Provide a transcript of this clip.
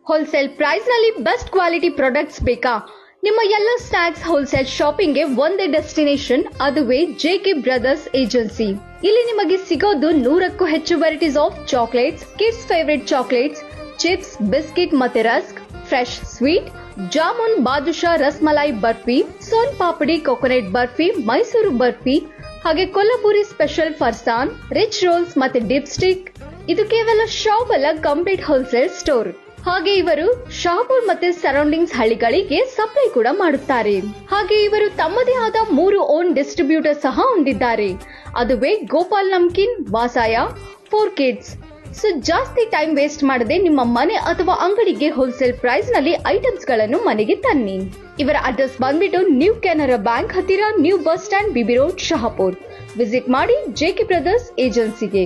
Wholesale price ನಲ್ಲಿ best quality products ಬೇಕಾ? ನಿಮ್ಮ ಎಲ್ಲ ಸ್ನಾಕ್ಸ್ ಹೋಲ್ಸೇಲ್ ಶಾಪಿಂಗ್ ಗೆ ಒಂದೇ ಡೆಸ್ಟಿನೇಷನ್, ಅದುವೇ ಜೆಕೆ ಬ್ರದರ್ಸ್ ಏಜೆನ್ಸಿ. ಇಲ್ಲಿ ನಿಮಗೆ ಸಿಗೋದು 100ಕ್ಕೂ ಹೆಚ್ಚು varieties of chocolates, kids favourite chocolates, chips, biscuit ಮತ್ತೆ ರಸ್ಕ್, ಫ್ರೆಶ್ ಸ್ವೀಟ್, ಜಾಮೂನ್, ಬಾದುಷಾ, ರಸ್ಮಲೈ ಬರ್ಫಿ, ಸೋನ್ ಪಾಪಡಿ, ಕೊಕೊನೆಟ್ ಬರ್ಫಿ, ಮೈಸೂರು ಬರ್ಫಿ, ಹಾಗೆ ಕೊಲ್ಲಾಪುರಿ ಸ್ಪೆಷಲ್ ಫರ್ಸಾನ್, ರಿಚ್ ರೋಲ್ಸ್ ಮತ್ತೆ ಡಿಪ್ ಸ್ಟಿಕ್. ಇದು ಕೇವಲ ಶಾಪ್ ಅಲ್ಲ, ಕಂಪ್ಲೀಟ್ ಹೋಲ್ಸೇಲ್ ಸ್ಟೋರ್. ಹಾಗೆ ಇವರು ಶಹಾಪುರ್ ಮತ್ತೆ ಸರೌಂಡಿಂಗ್ಸ್ ಹಳ್ಳಿಗಳಿಗೆ ಸಪ್ಲೈ ಕೂಡ ಮಾಡುತ್ತಾರೆ. ಹಾಗೆ ಇವರು ತಮ್ಮದೇ ಆದ 3 ಓನ್ ಡಿಸ್ಟ್ರಿಬ್ಯೂಟರ್ ಸಹ ಹೊಂದಿದ್ದಾರೆ, ಅದುವೇ ಗೋಪಾಲ್ ನಮ್ಕಿನ್, ವಾಸಾಯ, 4 ಕಿಡ್ಸ್. ಸೊ ಜಾಸ್ತಿ ಟೈಮ್ ವೇಸ್ಟ್ ಮಾಡದೆ ನಿಮ್ಮ ಮನೆ ಅಥವಾ ಅಂಗಡಿಗೆ ಹೋಲ್ಸೇಲ್ ಪ್ರೈಸ್ ನಲ್ಲಿ ಐಟಮ್ಸ್ ಗಳನ್ನು ಮನೆಗೆ ತನ್ನಿ. ಇವರ ಅಡ್ರೆಸ್ ಬಂದ್ಬಿಟ್ಟು ನ್ಯೂ ಕೆನರಾ ಬ್ಯಾಂಕ್ ಹತ್ತಿರ, new bus stand, BB road, Shahapur. Visit ಮಾಡಿ ಜೆಕೆ ಬ್ರದರ್ಸ್ ಏಜೆನ್ಸಿಗೆ.